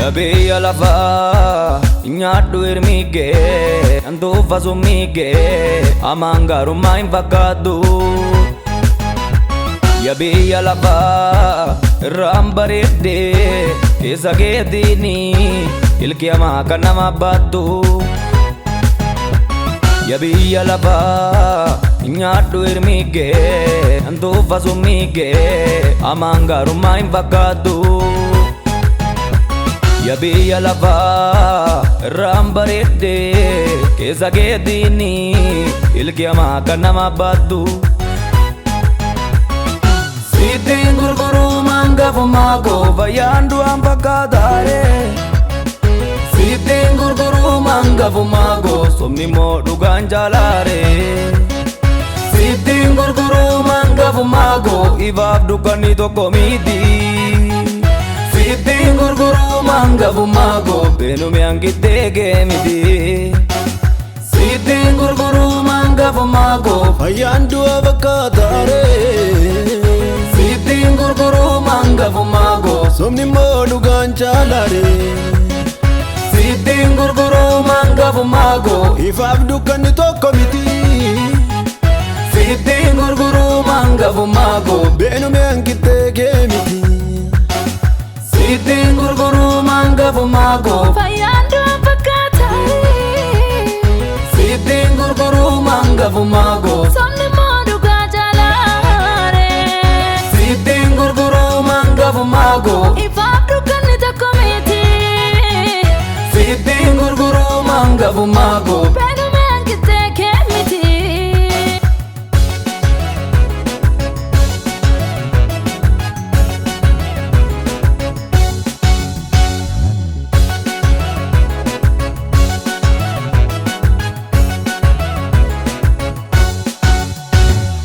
Abeyya lafa nyaadhu hirmige antuufa summige amaan gaarummaa hin fakkaattu. Abeyya lafa irraan bareedde keessa keetiini ilki hamaa kan nama baattu. Abeyya lafa nyaadhu hirmige antuufa summige amaan gaarummaa hin fakkaattu. Abeyya lafa irraan bareedde keessa keetiini ilki hamaa kan nama baattu. Siittiin gurguruu maangafummaa koo fayyaan du'aan fakkaataare. Siittiin gurguruu maangafummaa koo somni moo dhugaan jaalaare. Siittiin gurguruu maangafummaa koo ifaaf dukkanni tokko miti. Siittiin gurguruu maangafummaa koo beenume hanqittee geemiti. Siittiin gurguruu maangafummaa koo fayyaan du'a fakkaataare. Siittiin gurguruu maangafummaa koo somni moo dhugaan jaalaare. Siittiin gurguruu maangafummaa koo ifaaf dukkanni tokko miti. Siittiin gurguruu maangafummaa koo beenume hanqittee geemiti. Siittiin gurguruu maangafummaa koo fayyaan du'a fakkaataare. Siittiin gurguruu maangafummaa koo somni moo dhugaa jaalaare. Siittiin gurguruu maangafummaa koo ifaaf dukkanni tokko miti. Siittiin gurguruu maangafummaa koo beenume hanqittee geemiti.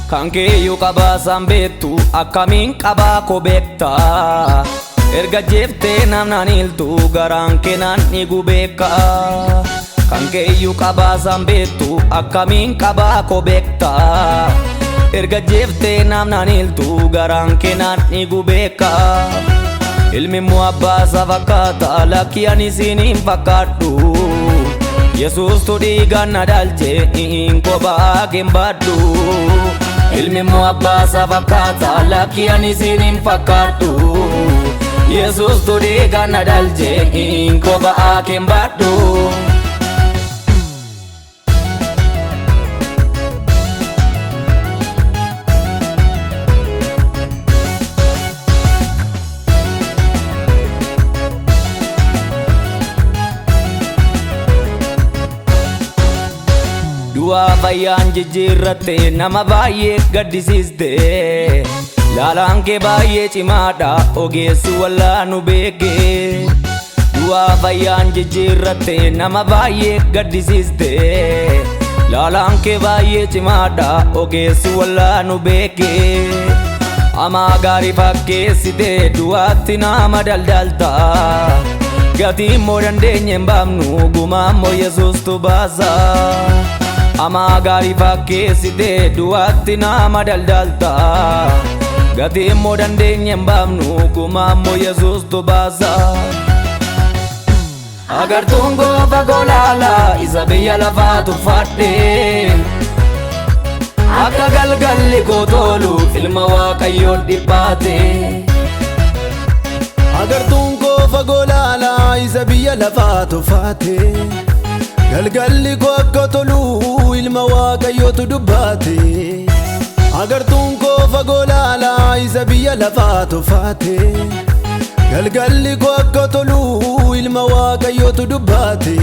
Kan keeyyuu qabaasan beektu akkamiin qabaa koo beekta. Erga jeeftee namnaan iltu garaan keenan dhiigu beeka. Kan keeyyuu qabaasan beektu akkamiin qabaa koo beekta. Erga jeeftee namnaan iltu garaan keenan dhiigu beeka. Ilmi immoo abbaasa fakkaata lakkii ani isiin hin fakkaadhu. Yesuustu dhiigaan na dhalche hin kophaa hin baadhu. Ilmi immoo abbaasa fakkaata lakkii ani isiin hin fakkaadhu. Yesuustu dhiigaan na dhalche hin kophaa hin baadhu. Du'a fayyaan jijjiirratte nama baay'ee gaddisiiste. Laalaan kee baay'ee cimaadha ogeessi wallaanu beeke. Du'a fayyaan jijjiirratte nama baay'ee gaddisiiste. Laalaan kee baay'ee cimaadha ogeessi wallaanu beeke. Amaa gaarii fakkeessite du'aatti nama daldalta. Gatii immoo dandeenye hin baafnu gumaa immoo Yesuustu baasa. Amaa gaarii fakkeessite du'aatti nama daldalta. Gatii immoo dandeenye hin baafnu gumaa immoo Yesuustu baasa. Agartuun goofa golaalaa isa biyya lafaa tuffadhe. Akka galgalli koo tolu ilma Waaqayyoon dhiphaate. Agartuun goofa golaalaa isa biyya lafaa tuffate. Galgalli koo akka tolu ilma Waaqayyootu dubbate. Agartuun goofa golaalaa isa biyya lafaa tuffate. Galgalli koo akka tolu ilma Waaqayyootu dubbate.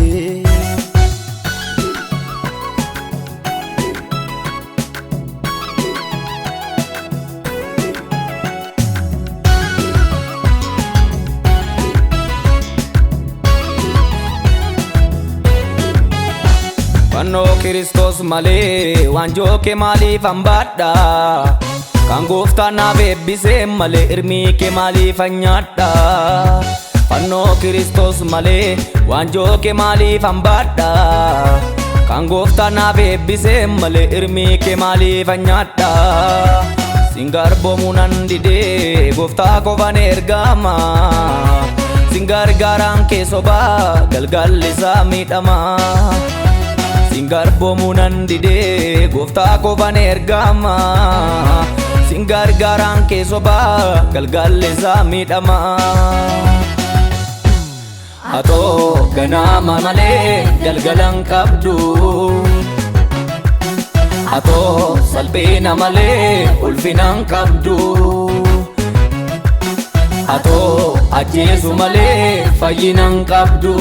Fannoo Kiristoos malee waanjoo kee maaliif hambaadha. Kan gooftaan naaf eebbisee malee hirmii kee maaliif nyaadha. Fannoo Kiristoos malee waanjoo kee maaliif hambaadha. Kan gooftaan naaf eebbisee malee hirmii kee maaliif nyaadha. Sin garboomu nan didee gooftaa qofaan ergama. singargaaraan kee sobaa galgalli isaa miidhamaa singarboomuu nan didee gooftaa qofan ergama singargaaraan kee sobaa galgalli isaa miidhamaa atoo ganama malee galgalan qabdu atoo salphina malee ulfinan qabdu atoo ajjeesu malee fayyinan qabdu